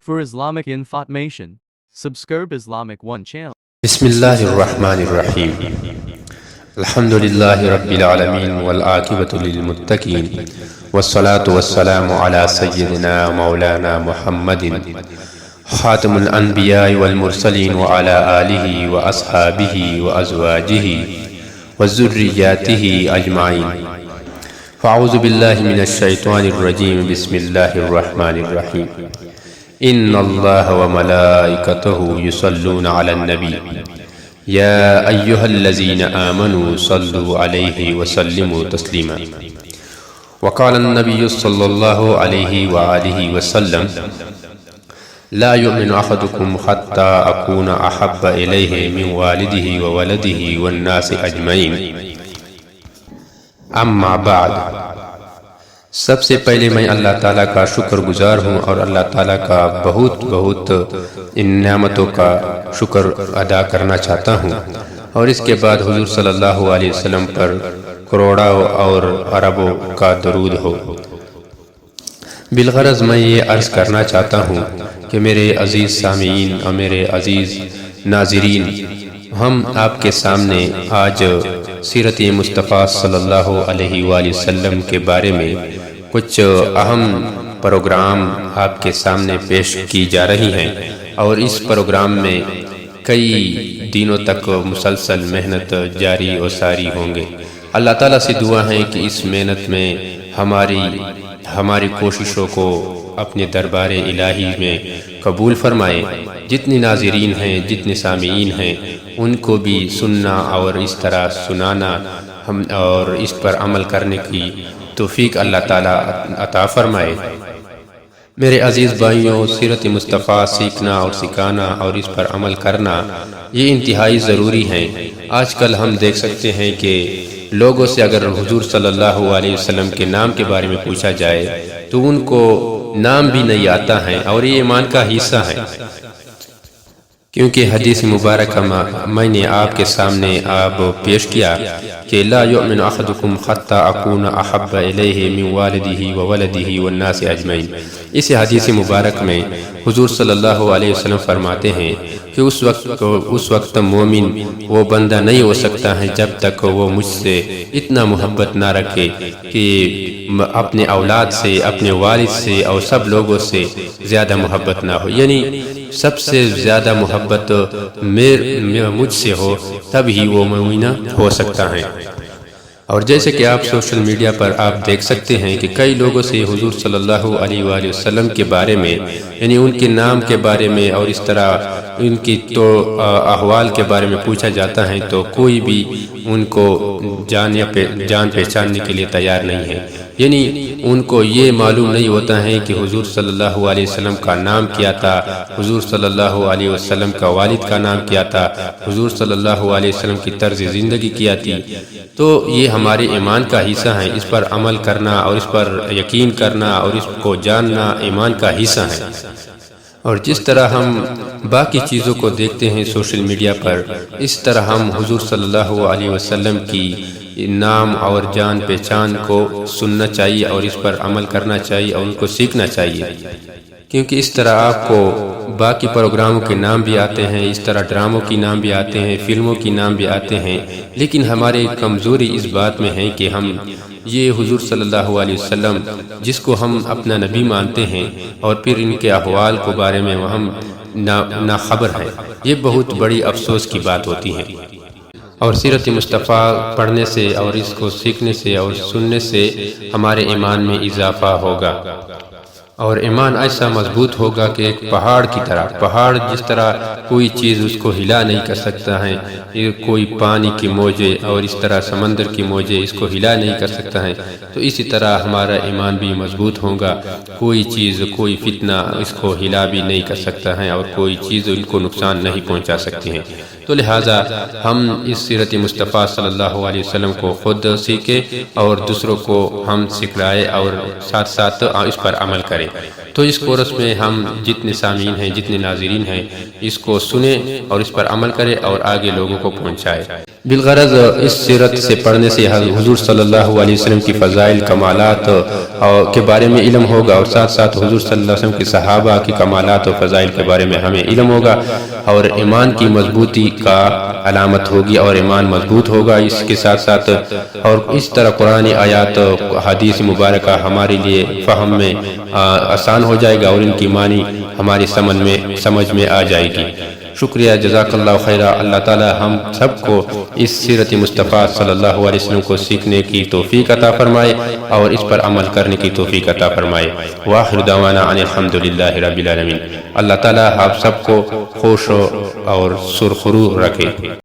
For Islamic information, subscribe Islamic One channel. بسم الله الرحمن الرحيم. الحمد لله رب العالمين والعاقبة للمتقين والصلاة والسلام على سيدنا مولانا محمد خاتم الأنبياء والمرسلين وعلى آله وأصحابه وأزواجه وذرياته أجمعين. فأعوذ بالله من الشيطان الرجيم. بسم الله الرحمن الرحيم. إن الله وملائكته يصلون على النبي يا أيها الذين آمنوا صلوا عليه وسلموا تسليما. وقال النبي صلى الله عليه وآله وسلم لا يؤمن أحدكم حتى أكون أحب إليه من والده وولده والناس أجمعين. أما بعد، سب سے پہلے میں اللہ تعالیٰ کا شکر گزار ہوں اور اللہ تعالیٰ کا بہت ان نعمتوں کا شکر ادا کرنا چاہتا ہوں، اور اس کے بعد حضور صلی اللہ علیہ وسلم پر کروڑوں اور اربوں کا درود ہو۔ بالغرض میں یہ عرض کرنا چاہتا ہوں کہ میرے عزیز سامعین اور میرے عزیز ناظرین، ہم آپ کے سامنے آج سیرت مصطفیٰ صلی اللہ علیہ وآلہ وسلم کے بارے میں کچھ اہم پروگرام آپ کے سامنے پیش کی جا رہی ہیں، اور اس پروگرام میں کئی دنوں تک مسلسل محنت جاری و ساری ہوں گے۔ اللہ تعالیٰ سے دعا ہے کہ اس محنت میں ہماری کوششوں کو اپنے دربار الہی میں قبول فرمائے۔ جتنے ناظرین ہیں، جتنے سامعین ہیں، ان کو بھی سننا اور اس طرح سنانا اور اس پر عمل کرنے کی توفیق اللہ تعالیٰ عطا فرمائے۔ میرے عزیز بھائیوں، سیرت مصطفیٰ سیکھنا اور سکھانا اور اس پر عمل کرنا یہ انتہائی ضروری ہے۔ آج کل ہم دیکھ سکتے ہیں کہ لوگوں سے اگر حضور صلی اللہ علیہ وسلم کے نام کے بارے میں پوچھا جائے تو ان کو نام بھی نہیں آتا ہے، اور یہ ایمان کا حصہ ہے، کیونکہ حدیث مبارکہ میں نے آپ کے سامنے پیش کیا کہ لا یؤمن احدکم حتی اکون احب الیہ من والدہ وولدہ والناس اجمعین۔ اس حدیث مبارک میں حضور صلی اللہ علیہ وسلم فرماتے ہیں کہ اس وقت مومن وہ بندہ نہیں ہو سکتا ہے جب تک وہ مجھ سے اتنا محبت نہ رکھے کہ اپنے اولاد سے، اپنے والد سے اور سب لوگوں سے زیادہ محبت نہ ہو، یعنی سب سے زیادہ محبت مجھ سے ہو، تب ہی وہ مومن ہو سکتا ہے۔ اور جیسے کہ آپ سوشل میڈیا پر آپ دیکھ سکتے ہیں کہ کئی لوگوں سے حضور صلی اللہ علیہ وآلہ وسلم کے بارے میں، یعنی ان کے نام کے بارے میں اور اس طرح ان کی تو احوال کے بارے میں پوچھا جاتا ہے تو کوئی بھی ان کو جان پہچاننے کے لیے تیار نہیں ہے، یعنی ان کو یہ معلوم نہیں ہوتا ہے کہ حضور صلی اللہ علیہ وسلم کا نام کیا تھا، حضور صلی اللہ علیہ وسلم کا والد کا نام کیا تھا، حضور صلی اللہ علیہ وسلم کی طرز زندگی کیا تھی۔ تو یہ ہمارے ایمان کا حصہ ہے، اس پر عمل کرنا اور اس پر یقین کرنا اور اس کو جاننا ایمان کا حصہ ہے۔ اور جس طرح ہم باقی چیزوں کو دیکھتے ہیں سوشل میڈیا پر، اس طرح ہم حضور صلی اللہ علیہ وسلم کی نام اور جان پہچان کو سننا چاہیے اور اس پر عمل کرنا چاہیے اور ان کو سیکھنا چاہیے، کیونکہ اس طرح آپ کو باقی پروگراموں کے نام بھی آتے ہیں، اس طرح ڈراموں کی نام بھی آتے ہیں، فلموں کی نام بھی آتے ہیں، لیکن ہماری کمزوری اس بات میں ہے کہ ہم یہ حضور صلی اللہ علیہ وسلم جس کو ہم اپنا نبی مانتے ہیں اور پھر ان کے احوال کے بارے میں ہم ناخبر ہیں، یہ بہت بڑی افسوس کی بات ہوتی ہے۔ اور سیرت مصطفیٰ پڑھنے سے اور اس کو سیکھنے سے اور سننے سے ہمارے ایمان میں اضافہ ہوگا، اور ایمان ایسا مضبوط ہوگا کہ ایک پہاڑ جس طرح کوئی چیز اس کو ہلا نہیں کر سکتا ہے، کوئی پانی کی موجیں اور اس طرح سمندر کی موجیں اس کو ہلا نہیں کر سکتا ہے، تو اسی طرح ہمارا ایمان بھی مضبوط ہوگا، کوئی چیز، کوئی فتنہ اس کو ہلا بھی نہیں کر سکتا ہے اور کوئی چیز ان کو نقصان نہیں پہنچا سکتی ہے۔ تو لہٰذا ہم اس سیرت مصطفیٰ صلی اللہ علیہ وسلم کو خود سیکھیں اور دوسروں کو ہم سکھلائیں اور ساتھ ساتھ اس پر عمل کریں۔ تو اس کورس میں ہم جتنے سامعین ہیں، جتنے ناظرین ہیں، اس کو سنیں اور اس پر عمل کریں اور آگے لوگوں کو پہنچائیں۔ بالغرض اس سیرت سے پڑھنے سے حضور صلی اللہ علیہ وسلم کی فضائل کمالات کے بارے میں علم ہوگا، اور ساتھ ساتھ حضور صلی اللہ علیہ وسلم کے صحابہ کی کمالات و فضائل کے بارے میں ہمیں علم ہوگا، اور ایمان کی مضبوطی کا علامت ہوگی، اور ایمان مضبوط ہوگا اس کے ساتھ ساتھ، اور اس طرح قرآن آیات حدیث مبارکہ ہمارے لیے فہم میں آسان ہو جائے گا، اور ان کی معنی ہماری سمجھ میں آ جائے گی۔ شکریہ، جزاک اللہ خیرہ۔ اللہ تعالی ہم سب کو اس سیرت مصطفیٰ صلی اللہ علیہ وسلم کو سیکھنے کی توفیق عطا فرمائے اور اس پر عمل کرنے کی توفیق عطا فرمائے۔ وآخر دعوانا ان الحمدللہ رب العالمین۔ اللہ تعالی آپ سب کو خوش اور سرخرو رکھے۔